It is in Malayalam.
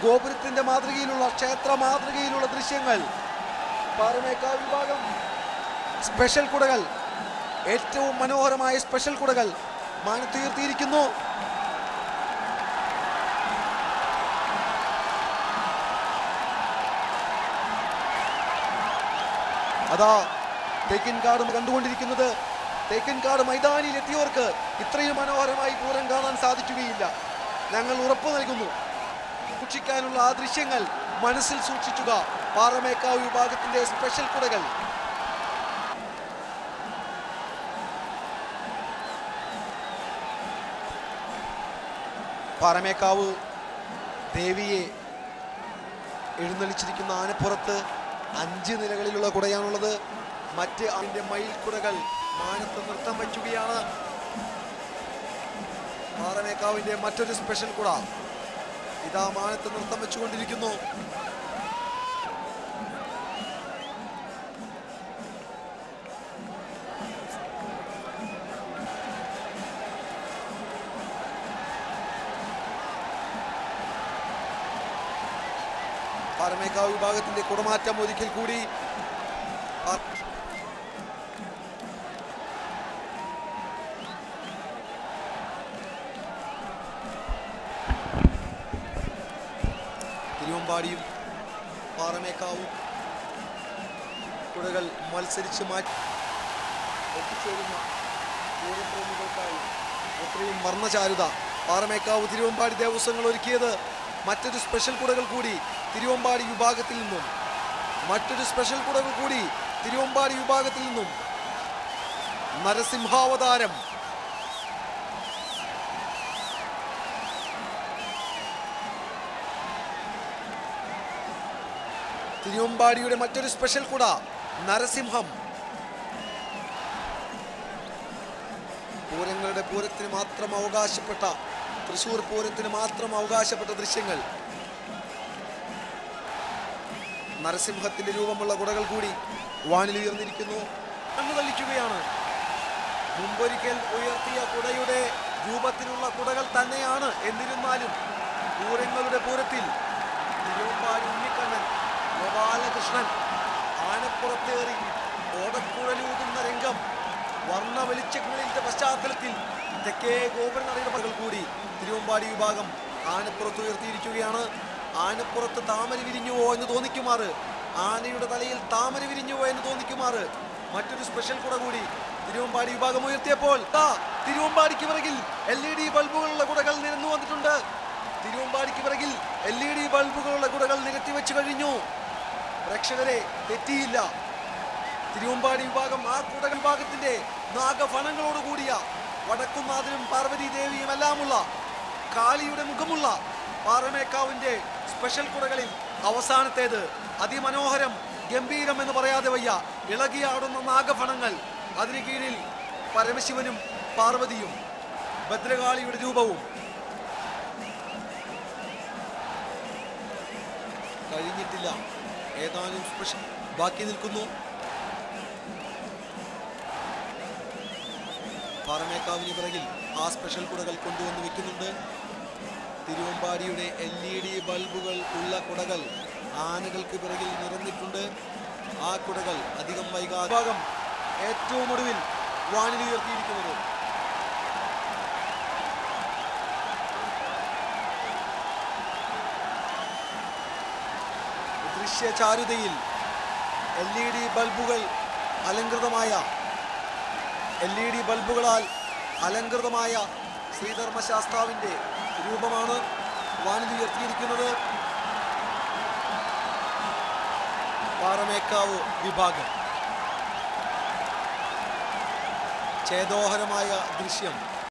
ഗോപുരത്തിന്റെ മാതൃകയിലുള്ള ക്ഷേത്ര മാതൃകയിലുള്ള ദൃശ്യങ്ങൾ. പാറമേക്കാവ് വിഭാഗം സ്പെഷ്യൽ കുടകൾ, ഏറ്റവും മനോഹരമായ സ്പെഷ്യൽ കുടകൾ മാനത്തുയർത്തിയിരിക്കുന്നു. അതാ തേക്കിൻകാട് കണ്ടുകൊണ്ടിരിക്കുന്നത്. തേക്കിൻകാട് മൈതാനിയിൽ എത്തിയവർക്ക് ഇത്രയും മനോഹരമായി പൂരം കാണാൻ സാധിക്കുകയില്ല. ഞങ്ങൾ ഉറപ്പു നൽകുന്നു, സൂക്ഷിക്കാനുള്ള ആ ദൃശ്യങ്ങൾ മനസ്സിൽ സൂക്ഷിക്കുക. പാറമേക്കാവ് വിഭാഗത്തിന്റെ സ്പെഷ്യൽ കുടകൾ. പാറമേക്കാവ് ദേവിയെ എഴുന്നള്ളിച്ചിരിക്കുന്ന ആനപ്പുറത്ത് 5 നിലകളിലുള്ള കുടയാണുള്ളത്. മറ്റ് അതിൻ്റെ മയിൽക്കുടകൾ മാനത്ത് നൃത്തം വയ്ക്കുകയാണ്. പാറമേക്കാവിൻ്റെ മറ്റൊരു സ്പെഷ്യൽ കുട ഇതാ മാനത്ത് നൃത്തം വെച്ചുകൊണ്ടിരിക്കുന്നു. പാറമേക്കാവ് വിഭാഗത്തിന്റെ കുടമാറ്റം ഒരിക്കൽ കൂടി. തിരുവമ്പാടിയും പാറമേക്കാവും കുടകൾ മത്സരിച്ച് മാറ്റി എത്തിച്ചേരുന്ന പൂരപ്രേമികൾക്കായി എത്രയും വർണ്ണചാരുത പാറമേക്കാവ് തിരുവമ്പാടി ദേവസ്വങ്ങൾ ഒരുക്കിയത്. മറ്റൊരു സ്പെഷ്യൽ കുടകൾ കൂടി തിരുവമ്പാടി വിഭാഗത്തിൽ നിന്നും, മറ്റൊരു സ്പെഷ്യൽ കുടകൾ കൂടി തിരുവമ്പാടി വിഭാഗത്തിൽ നിന്നും. നരസിംഹാവതാരം തിരുവമ്പാടിയുടെ മറ്റൊരു സ്പെഷ്യൽ കുട നരസിംഹം. പൂരത്തിന് മാത്രം അവകാശപ്പെട്ട, തൃശ്ശൂർ പൂരത്തിന് മാത്രം അവകാശപ്പെട്ട ദൃശ്യങ്ങൾ. നരസിംഹത്തിന്റെ രൂപമുള്ള കുടകൾ കൂടി വാനിലുയർന്നിരിക്കുന്നു. കണ്ണു തള്ളിക്കുകയാണ്. മുമ്പൊരിക്കൽ ഉയർത്തിയ കുടയുടെ രൂപത്തിലുള്ള കുടകൾ തന്നെയാണ്. എന്നിരുന്നാലും പൂരങ്ങളുടെ പൂരത്തിൽ തിരുവമ്പാടി ഉണ്ണിക്കണ്ണൻ ഗോപാലകൃഷ്ണൻ ആനപ്പുറത്തേറി ഓടക്കുഴലൂതുന്ന രംഗം വർണ്ണ വെളിച്ചങ്ങളിന്റെ പശ്ചാത്തലത്തിൽ തെക്കേ ഗോപുരനടയുടെ പകൽ കൂടി തിരുവമ്പാടി വിഭാഗം ആനപ്പുറത്ത് ഉയർത്തിയിരിക്കുകയാണ്. ആനപ്പുറത്ത് താമര വിരിഞ്ഞുവോ എന്ന് തോന്നിക്കുമാറ്, ആനയുടെ തലയിൽ താമര വിരിഞ്ഞുവോ എന്ന് തോന്നിക്കുമാറ് മറ്റൊരു സ്പെഷ്യൽ കുട കൂടി തിരുവമ്പാടി വിഭാഗം ഉയർത്തിയപ്പോൾ തിരുവമ്പാടിക്ക് പിറകിൽ LED ബൾബുകളുള്ള കുടകൾ നിരന്നു വന്നിട്ടുണ്ട്. തിരുവമ്പാടിക്ക് പിറകിൽ LED ബൾബുകളുള്ള കുടകൾ നിരത്തി വെച്ച് കഴിഞ്ഞു. പ്രേക്ഷകരെ, തെറ്റിയില്ല. തിരുവമ്പാടി വിഭാഗം ആ കുടകൾ വിഭാഗത്തിന്റെ നാഗഫണങ്ങളോട് കൂടിയ വടക്കുംനാഥനും പാർവതി ദേവിയും എല്ലാമുള്ള കാളിയുടെ മുഖമുള്ള പാറമേക്കാവിന്റെ സ്പെഷ്യൽ കുടകളിൽ അവസാനത്തേത് അതിമനോഹരം, ഗംഭീരം എന്ന് പറയാതെ വയ്യ. ഇളകിയാടുന്ന നാഗഫണങ്ങൾ, അതിന് കീഴിൽ പരമശിവനും പാർവതിയും ഭദ്രകാളിയുടെ രൂപവും. കഴിഞ്ഞിട്ടില്ല, ഏതാനും സ്പെഷ്യൽ ബാക്കി നിൽക്കുന്നു. പാറമേക്കാവിന് പിറകിൽ ആ സ്പെഷ്യൽ കുടകൾ കൊണ്ടുവന്ന് വെക്കുന്നുണ്ട്. തിരുവമ്പാടിയുടെ LED ബൾബുകൾ ഉള്ള കുടകൾ ആനകൾക്ക് പിറകിൽ നിറഞ്ഞിട്ടുണ്ട്. ആ കുടകൾ അധികം വൈകാതെ ഭാഗം ഏറ്റവും ഒടുവിൽ വാനിലുയർത്തിയിരിക്കുന്നത്. ദൃശ്യചാരുതയിൽ LED ബൾബുകൾ അലങ്കൃതമായ LED ബൾബുകളാൽ അലങ്കൃതമായ ശ്രീധർമ്മശാസ്താവിൻ്റെ രൂപമാണ് വാനിലുയർത്തിയിരിക്കുന്നത്. പാറമേക്കാവ് വിഭാഗം ചേതോഹരമായ ദൃശ്യം